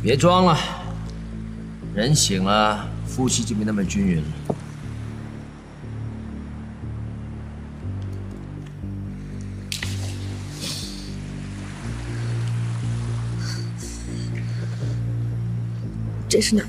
别装了，人醒了，夫妻就没那么均匀了。这是哪儿？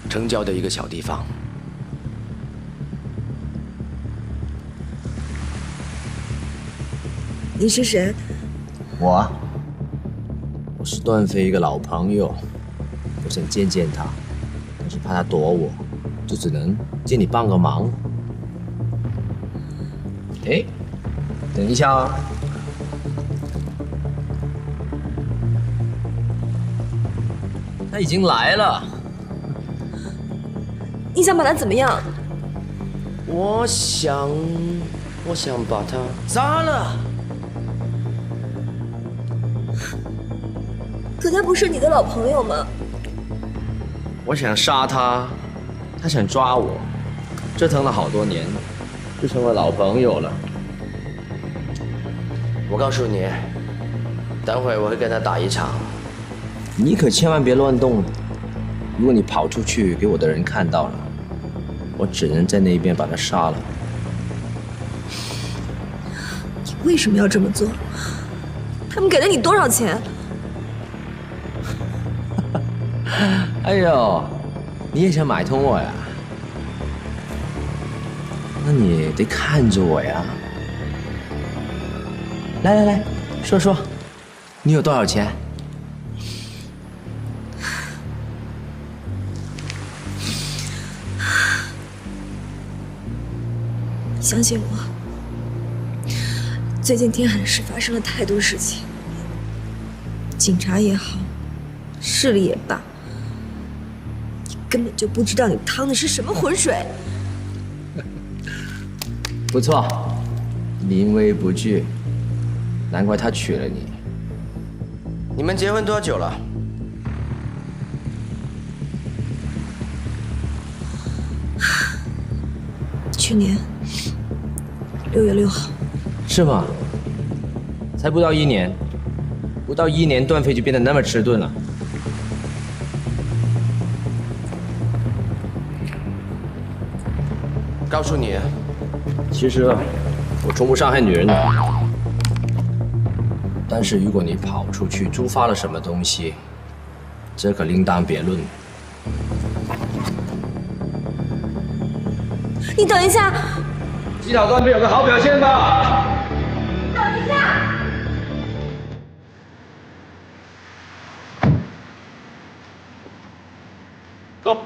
城郊的一个小地方。你是谁？我是段飞一个老朋友，我想见见他，但是怕他躲我，就只能借你帮个忙。哎，等一下啊！他已经来了。你想把他怎么样？我想把他杀了。可他不是你的老朋友吗？我想杀他，他想抓我，折腾了好多年，就成了老朋友了。我告诉你，等会我会跟他打一场，你可千万别乱动。如果你跑出去给我的人看到了，我只能在那边把他杀了。你为什么要这么做？他们给了你多少钱？哎呦，你也想买通我呀？那你得看着我呀。来，说，你有多少钱？相信我，最近天海市发生了太多事情，警察也好，势力也罢，你根本就不知道你趟的是什么浑水。不错，临危不惧，难怪他娶了你。你们结婚多久了？去年6月6号。是吗？才不到1年，不到1年，段飞就变得那么迟钝了。告诉你，其实我从不伤害女人的，但是如果你跑出去触发了什么东西，这可另当别论。你等一下，击倒段飞有个好表现吧？等一下。走。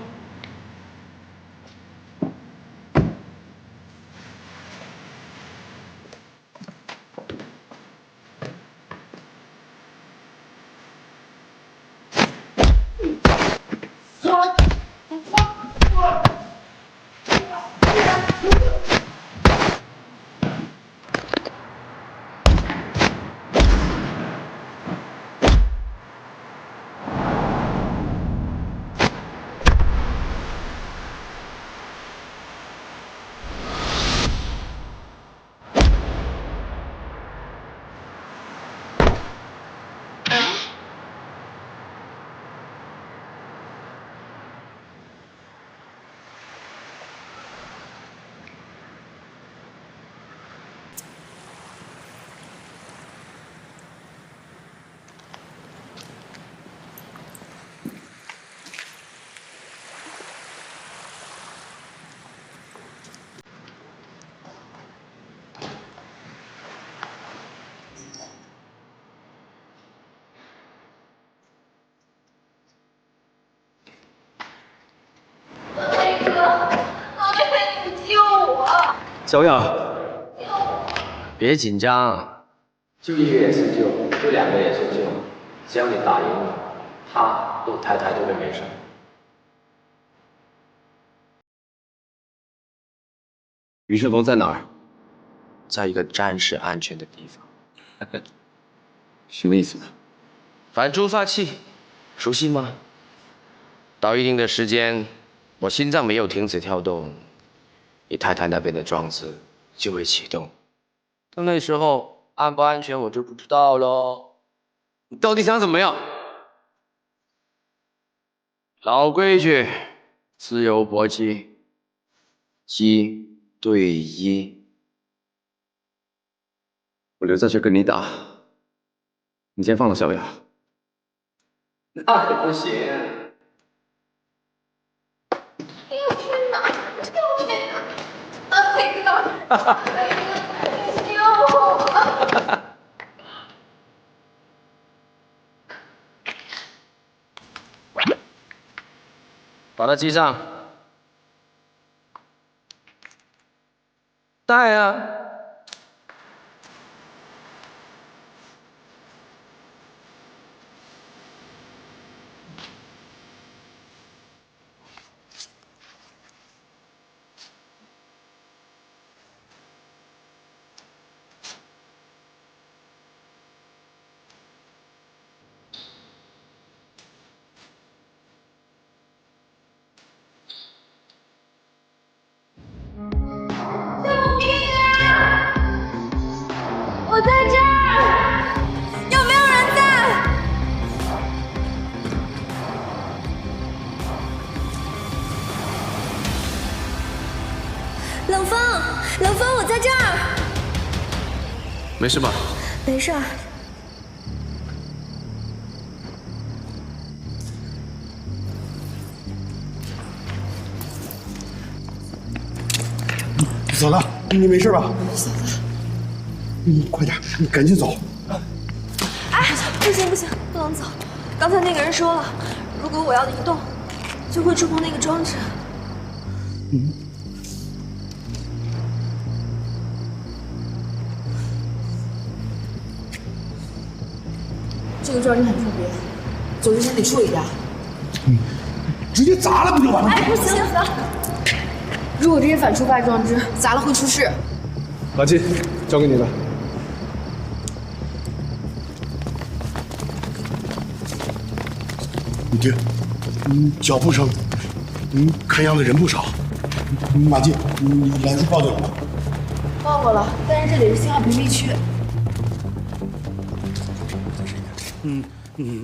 小雅，别紧张，就1个也是救，就2个也是救，只要你打赢了，他我太太都会没事。于顺峰在哪儿？在一个暂时安全的地方。什么意思？反触发器，熟悉吗？到一定的时间，我心脏没有停止跳动，你太太那边的装置就会启动。到那时候安不安全我就不知道喽。你到底想怎么样？老规矩，自由搏击，1对1。我留在这跟你打，你先放了小雅。那可不行。又去哪？又去哪？大哥，救我！把他系上。带啊！我在这儿，有没有人在？冷风，冷风，我在这儿。没事吧？没事儿。嫂子，你没事吧？嫂子，快点，你赶紧走。哎，不行不行，不能走。刚才那个人说了，如果我要移动，就会触碰那个装置。这个装置很特别，走之前得说一下。直接砸了不就完了？哎，不行，如果这些反触发装置砸了会出事。马季，交给你了。你听，脚步声，看样子人不少。马季，你来处报警了吗？报过了，但是这里是信号屏蔽区。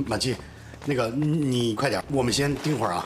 马季，那个你快点，我们先盯会儿啊。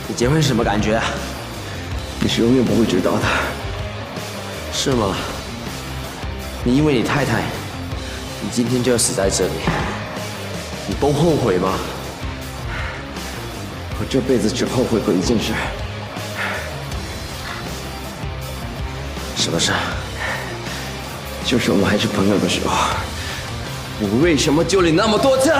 你结婚是什么感觉？你是永远不会知道的。是吗？你因为你太太，你今天就要死在这里，你不后悔吗？我这辈子只后悔过一件事，什么事？就是我们还是朋友的时候，我为什么救你那么多次？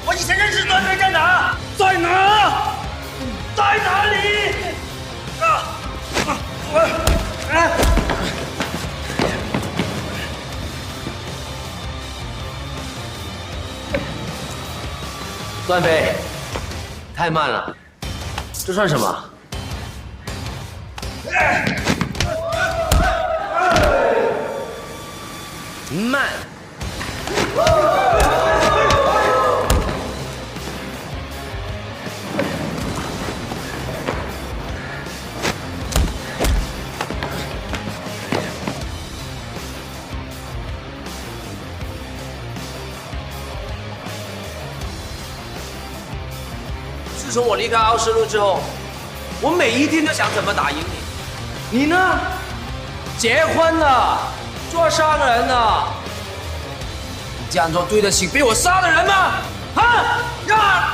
我以前认识段飞在哪？在哪？在哪里？段飞，太慢了，这算什么？慢。自从我离开奥斯陆之后，我每一天都想怎么打赢你。你呢？结婚了，做商人了。你这样做对得起被我杀的人吗？啊！呀！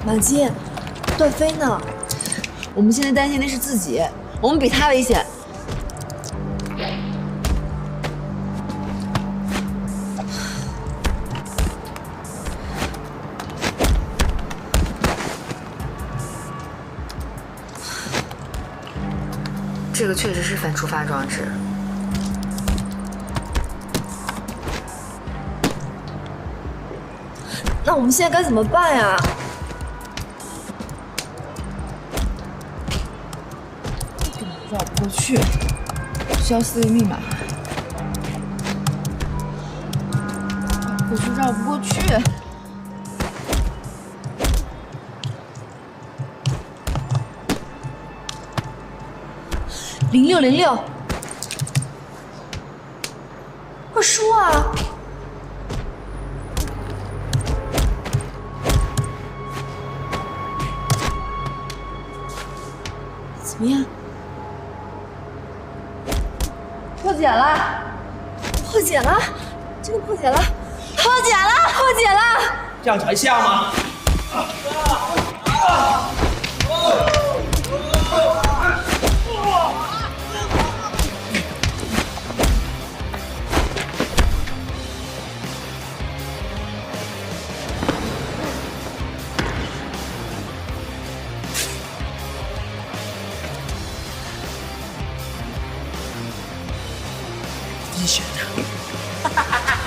马姬，段飞呢？我们现在担心的是自己，我们比他危险。这个确实是反触发装置。那我们现在该怎么办呀？绕不过去，需要4位密码。绕不过去。0606，快说啊！怎么样？破解了！破解了！真的破解了！破解了！破解了！这样才像吗？你选的。